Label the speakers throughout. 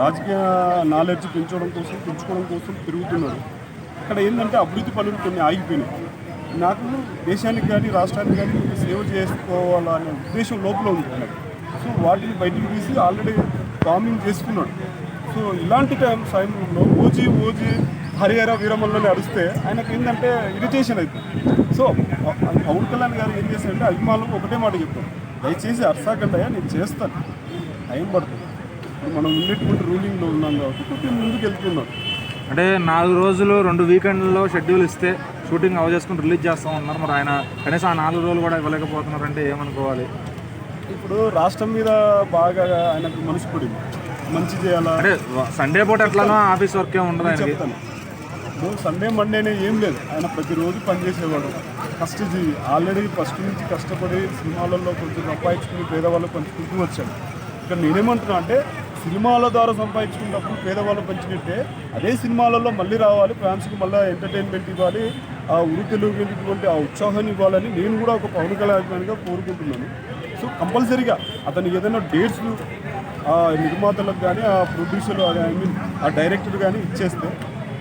Speaker 1: రాజకీయ నాలెడ్జ్ పెంచుకోవడం కోసం తిరుగుతున్నాడు. ఇక్కడ ఏంటంటే అభివృద్ధి పనులు కొన్ని ఆగిపోయినాయి. నాకు దేశానికి కానీ రాష్ట్రానికి కానీ సేవ చేసుకోవాలనే ఉద్దేశం లోపల ఉంది ఆయనకు. సో వాటిని బయటికి తీసి ఆల్రెడీ ఫార్మింగ్ చేసుకున్నాడు. సో ఇలాంటి సమయంలో ఓజీ హరిహర వీరమల్లని అడిస్తే ఆయనకు ఏంటంటే ఇరిటేషన్ అవుతుంది. సో పవన్ కళ్యాణ్ గారు ఏం చేశారంటే అభిమానులకు ఒకటే మాట చెప్తాను, దయచేసి అర్సాకండయ్యా నేను చేస్తాను, టైం పడుతుంది. మనం ఉన్నటువంటి రూలింగ్లో ఉన్నాం కాబట్టి కొంచెం ముందుకు వెళ్తున్నాం.
Speaker 2: అంటే 4 రోజులు 2 వీకెండ్లో షెడ్యూల్ ఇస్తే షూటింగ్ అవ చేసుకుని రిలీజ్ చేస్తూ ఉన్నారు. మరి ఆయన కనీసం ఆ 4 రోజులు కూడా ఇవ్వలేకపోతున్నారంటే ఏమనుకోవాలి?
Speaker 1: ఇప్పుడు రాష్ట్రం మీద బాగా ఆయనకు మనసు పడింది, మంచి చేయాలా
Speaker 2: అంటే సండే పూట ఎట్లానో ఆఫీస్ వర్క్ ఉండదు ఆయన.
Speaker 1: చెప్తాను, ఇప్పుడు సండే మండేనే ఏం లేదు, ఆయన ప్రతిరోజు పనిచేసేవాడు, కష్టజీవి. ఆల్రెడీ ఫస్ట్ నుంచి కష్టపడి సినిమాలలో కొంచెం సంపాదించుకుని పేదవాళ్ళు పంచుకుంటూ వచ్చాడు. ఇక్కడ నేనేమంటున్నా అంటే సినిమాల ద్వారా సంపాదించుకున్నప్పుడు పేదవాళ్ళు పంచినట్టే అదే సినిమాలలో మళ్ళీ రావాలి, ఫ్యాన్స్కి మళ్ళీ ఎంటర్టైన్మెంట్ ఇవ్వాలి, ఆ ఉరికెలుగినటువంటి ఆ ఉత్సాహాన్ని ఇవ్వాలని నేను కూడా ఒక పవన్ కళ్యాణ్గా కోరుకుంటున్నాను. సో కంపల్సరీగా అతను ఏదైనా డేట్స్ ఆ నిర్మాతలకు కానీ ఆ ప్రొడ్యూసర్లు ఐ మీన్ ఆ డైరెక్టర్ కానీ ఇచ్చేస్తే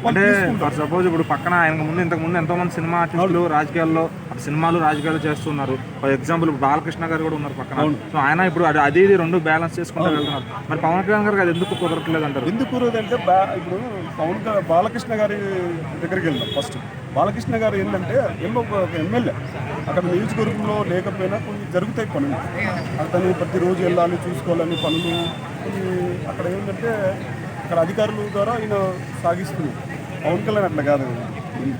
Speaker 2: అంటే ఫర్ సపోజ్ ఇప్పుడు పక్కన ఆయనకు ముందు ఇంతకుముందు ఎంతోమంది సినిమా ఆర్టిస్టులు రాజకీయాల్లో సినిమాలు రాజకీయాలు చేస్తున్నారు. ఫర్ ఎగ్జాంపుల్ బాలకృష్ణ గారు కూడా ఉన్నారు పక్కన. సో ఆయన ఇప్పుడు అది 2 బ్యాలెన్స్ చేసుకుంటూ వెళ్తున్నారు. మరి పవన్ కళ్యాణ్ గారికి అది ఎందుకు కుదరట్లేదు అంటారు?
Speaker 1: ఎందుకు కుదరదంటే ఇప్పుడు బాలకృష్ణ గారి దగ్గరికి వెళ్దాం. ఫస్ట్ బాలకృష్ణ గారు ఏంటంటే ఒక ఎమ్మెల్యే, అక్కడ నియోజకవర్గంలో లేకపోయినా కొన్ని జరుగుతాయి పనులు, అతను ప్రతిరోజు వెళ్ళాలి చూసుకోవాలని పనులు కొన్ని అక్కడ ఏంటంటే అక్కడ అధికారుల ద్వారా ఈయన సాగిస్తున్నారు. పవన్ కళ్యాణ్ అట్లా కాదు,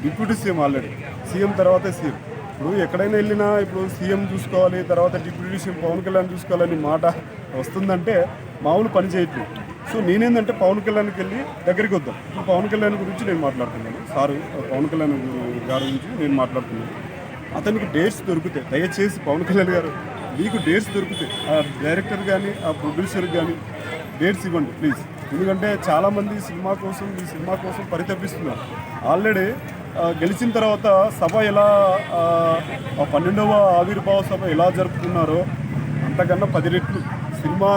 Speaker 1: డిప్యూటీ సీఎం, ఆల్రెడీ సీఎం తర్వాతే సీఎం. ఇప్పుడు ఎక్కడైనా వెళ్ళినా ఇప్పుడు సీఎం చూసుకోవాలి, తర్వాత డిప్యూటీ సీఎం పవన్ కళ్యాణ్ చూసుకోవాలని మాట వస్తుందంటే మామూలు పని చేయట్లేదు. సో నేనేంటంటే పవన్ కళ్యాణ్కి వెళ్ళి దగ్గరికి వద్దాం. ఇప్పుడు పవన్ కళ్యాణ్ గురించి నేను మాట్లాడుతున్నాను, పవన్ కళ్యాణ్ గారి గురించి నేను మాట్లాడుతున్నాను. అతనికి డేట్స్ దొరుకుతాయి, దయచేసి పవన్ కళ్యాణ్ గారు మీకు డేట్స్ దొరుకుతాయి, ఆ డైరెక్టర్ కానీ ఆ ప్రొడ్యూసర్ కానీ డేట్స్ ఇవ్వండి ప్లీజ్. ఎందుకంటే చాలామంది ఈ సినిమా కోసం పరితపిస్తున్నారు. ఆల్రెడీ గెలిచిన తర్వాత సభ ఎలా 12వ ఆవిర్భావ సభ ఎలా జరుపుకున్నారో అంతకన్నా 10 రెట్లు సినిమా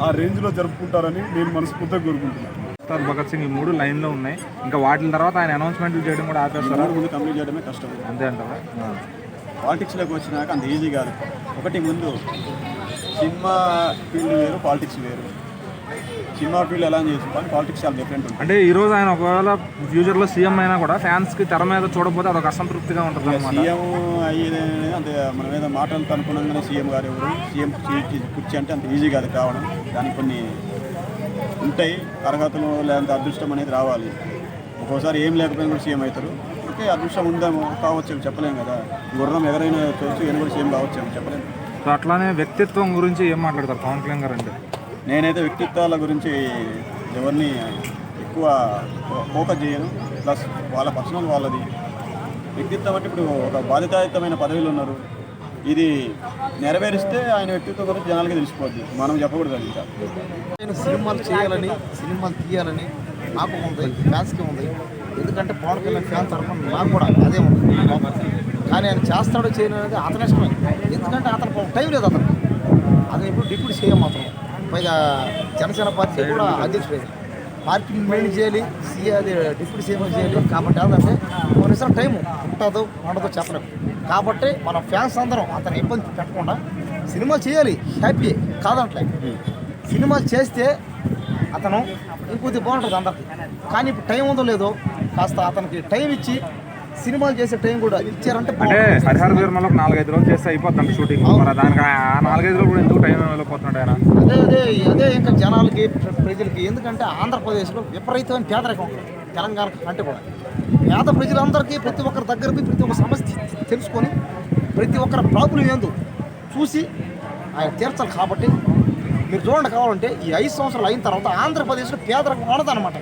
Speaker 1: ఆ రేంజ్లో జరుపుకుంటారని నేను మనస్ఫూర్తిగా కోరుకుంటున్నాను.
Speaker 2: భగత్ సింగ్ ఈ 3 లైన్లో ఉన్నాయి, ఇంకా వాటి తర్వాత ఆయన అనౌన్స్మెంట్లు చేయడం కూడా ఆపేస్తారు.
Speaker 3: ముందు కంప్లీట్ చేయడమే కష్టం,
Speaker 2: అంతే అంటారా?
Speaker 3: పాలిటిక్స్లోకి వచ్చినాక అంత ఈజీ కాదు. ఒకటి ముందు సినిమా ఫీల్డ్ వేరు, పాలిటిక్స్ వేరు. సినిమా ఫీల్డ్ ఎలా చేసుకోవాలి, పాలిటిక్స్ చాలా డిఫరెంట్ ఉంటుంది.
Speaker 2: అంటే ఈ రోజు ఆయన ఒకవేళ ఫ్యూచర్లో సీఎం అయినా కూడా ఫ్యాన్స్కి తెర మీద చూడకపోతే అదొక అసంతృప్తిగా ఉంటుంది.
Speaker 3: సీఎం అయ్యేది అంతే, మనం ఏదో మాటలు అనుకున్నాగానే సీఎం గారు ఎవరు, సీఎం కుర్చీ అంటే అంత ఈజీ కాదు కావడం. దానికి కొన్ని ఉంటాయి అర్హతలు, లేదంటే అదృష్టం అనేది రావాలి. ఒక్కోసారి ఏం లేకపోయినా కూడా సీఎం అవుతారు. ఓకే, అదృష్టం ఉందేమో కావచ్చు, చెప్పలేము కదా. గుర్రం ఎవరైనా చూసి నేను కూడా సీఎం కావచ్చు చెప్పలేము.
Speaker 2: సో అట్లానే వ్యక్తిత్వం గురించి ఏం మాట్లాడతారు పవన్ కళ్యాణ్ గారు అంటే?
Speaker 3: నేనైతే వ్యక్తిత్వాల గురించి ఎవరిని ఎక్కువ ఫోకస్ చేయను. ప్లస్ వాళ్ళ పర్సనల్ వాళ్ళది వ్యక్తిత్వం అంటే ఇప్పుడు ఒక బాధ్యతాయుతమైన పదవిలో ఉన్నారు, ఇది నెరవేరిస్తే ఆయన వ్యక్తిత్వం గురించి జనాలకి తెలిసిపోద్ది, మనం చెప్పకూడదు. ఇంకా
Speaker 4: నేను సినిమాలు చేయాలని సినిమాలు తీయాలని నాకు ఉంది, ఫ్యాన్స్కి ఉంది. ఎందుకంటే పవన్ కళ్యాణ్ ఫ్యాన్ తరఫున నాకు కూడా అదే ఉంది. కానీ ఆయన చేస్తాడో చేయను అనేది అతని ఇష్టమే. ఎందుకంటే అతను టైం లేదు, అతను ఇప్పుడు డిప్యూటీ సీఎం, అతను పైగా జనసేన పార్టీ కూడా అధ్యక్షుడు, పార్టీని మెయింటైన్ చేయాలి, అది డిప్యూటీ సీఎం చేయాలి. కాబట్టి ఏంటంటే కొన్నిసార్లు టైం ఉంటుందో ఉండదో చెప్పలేము. కాబట్టి మన ఫ్యాన్స్ అందరం అతను ఇబ్బంది పెట్టకుండా సినిమాలు చేయాలి, హ్యాపీ కాదంటలే. సినిమాలు చేస్తే అతను ఇంకొద్ది బాగుంటుంది అందరికి. కానీ ఇప్పుడు టైం ఉందో లేదో కాస్త అతనికి టైం ఇచ్చి సినిమాలు చేసే టైం కూడా ఇచ్చారంటే
Speaker 2: అంటే హరిహర వీరమల్ 4-5 రోజులు చేస్తే అయిపోతుంది షూటింగ్. దానికి 4-5 రోజులు కూడా ఎందుకు టైం వెళ్ళిపోతున్నాడు ఆయన?
Speaker 4: అదే ఇంకా జనాలకి ప్రజలకి. ఎందుకంటే ఆంధ్రప్రదేశ్లో విపరీతమైన పేదరికం, తెలంగాణ అంటే కూడా పేద ప్రజలందరికీ ప్రతి ఒక్కరి దగ్గరికి ప్రతి ఒక్క సమస్య తెలుసుకొని ప్రతి ఒక్కరి ప్రాబ్లం ఏందో చూసి ఆయన తీర్చాలి. కాబట్టి మీరు చూడండి, కావాలంటే ఈ 5 సంవత్సరాలు అయిన తర్వాత ఆంధ్రప్రదేశ్లో పేదరికం ఉండదన్నమాట.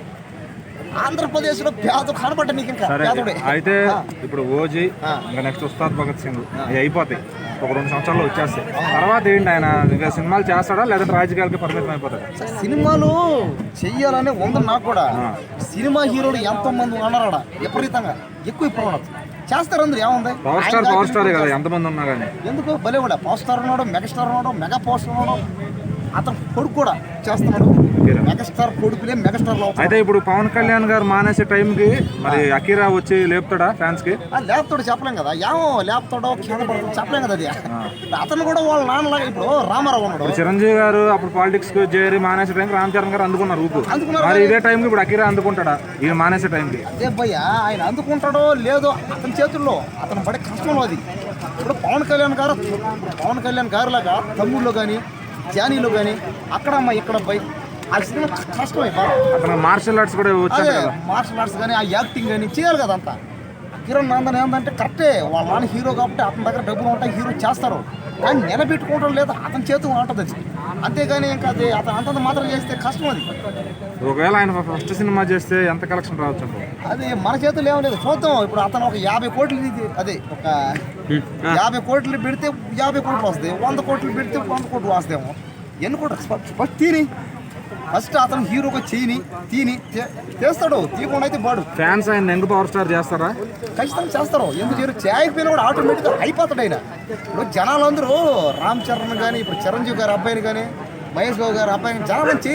Speaker 4: ఆంధ్రప్రదేశ్లో పేద కనబడ్డ నీకు ఇంకా పేదడే.
Speaker 2: అయితే ఇప్పుడు ఓజీ ఇంకా నెక్స్ట్ ఉస్తాద్ భగత్ సింగ్ అయిపోతాయి, ఒక 2 సంవత్సరాల్లో వచ్చేస్తాయి. తర్వాత ఏంటి ఆయన ఇంకా సినిమాలు చేస్తాడా లేదంటే రాజకీయాలకి పరిమితం అయిపోతాడు?
Speaker 4: సినిమాలు చెయ్యాలనే ఉంది నాకు కూడా. సినిమా హీరోలు ఎంతోమంది ఉన్నారా, విపరీతంగా ఎక్కువ ఇప్పుడు చేస్తారు అందరూ. ఏముంది,
Speaker 2: పవర్ స్టార్ కదా ఎంతమంది ఉన్నా కానీ
Speaker 4: ఎందుకు భలే కూడా పవర్ స్టార్ ఉన్నాడు, మెగాస్టార్ ఉన్నాడు, మెగా పవర్ స్టార్ ఉన్నాడు, అతను కొడుకు కూడా చేస్తున్నాడు.
Speaker 2: అఖీరా.
Speaker 4: మెగాస్టార్ కొడుకులే మెగాస్టార్లు అవుతారు.
Speaker 2: అయితే ఇప్పుడు పవన్ కళ్యాణ్ గారు మానేసే టైంకి మరి అఖీరా వచ్చి లేపుతాడా ఫ్యాన్స్ కి?
Speaker 4: లేపుతాడు చెప్పలేం కదా, ఏమో లేపుతాడో కింద పడతాడో చెప్పలేం కదా. అది అతను కూడా వాళ్ళ నాన్నలాగా ఇప్పుడు రామారావు ఉన్నాడు.
Speaker 2: చిరంజీవి గారు అప్పుడు పాలిటిక్స్ కు చేరి మానేసే టైంకి రామ్ చరణ్ గారు అందుకున్నారు ఊపు.
Speaker 4: అందుకున్నారు.
Speaker 2: మరి ఇదే టైంకి ఇప్పుడు అఖీరా అందుకుంటాడా ఈయన మానేసే టైంకి?
Speaker 4: అదే భయ్య, ఆయన అందుకుంటాడో లేదో అతని చేతుల్లో, అతను పడే కష్టంలో అది. ఇప్పుడు పవన్ కళ్యాణ్ గారు లాగా తమ్ముళ్ళు కానీ జానీలు కానీ అక్కడ అమ్మ ఇక్కడ పోయి ఆ సినిమా కష్టమే బాగా.
Speaker 2: అతను మార్షల్ ఆర్ట్స్ కూడా వచ్చాడు
Speaker 4: అదే
Speaker 2: కదా.
Speaker 4: మార్షల్ ఆర్ట్స్ కానీ ఆ యాక్టింగ్ కానీ చేయాలి కదా అంతా. కిరణ్ నందన్ ఏంటంటే కరెక్టే, వాళ్ళ నాన్న హీరో కాబట్టి అతని దగ్గర డబ్బులు ఉంటాయి, హీరో చేస్తారు. కానీ నిలబెట్టుకోవడం లేదు, అతని చేతిలో ఉంటుంది అది. అంతేగాని ఇంకా అది అతను అంతంత మాత్రం చేస్తే కష్టం అది.
Speaker 2: ఒకవేళ ఆయన ఫస్ట్ సినిమా చేస్తే ఎంత కలెక్షన్ రావచ్చు అంటారు?
Speaker 4: అది మన చేతుల్లో ఏం లేదు, చూద్దాం. ఇప్పుడు అతను ఒక 50 కోట్లు అదే ఒక 50 కోట్లు పెడితే 50 కోట్లు వస్తాయి, 100 కోట్లు పెడితే 100 కోట్లు వస్తాయేమో. ఎన్ని కోట్లు ఫస్ట్ తిని ఫస్ట్ అతను హీరోగా తిని చేస్తాడు. తీయకుండా అయితే బాడు.
Speaker 2: ఫ్యాన్స్ ఆయన యంగ్ పవర్ స్టార్ చేస్తారా?
Speaker 4: ఖచ్చితంగా చేస్తారు. ఎందుకు చేయకపోయినా కూడా ఆటోమేటిక్గా అయిపోతాడు ఆయన. ఇప్పుడు జనాలందరూ రామ్ చరణ్ కానీ, ఇప్పుడు చిరంజీవి గారి అబ్బాయిని కానీ, మహేష్ బాబు గారి అబ్బాయిని జనాలను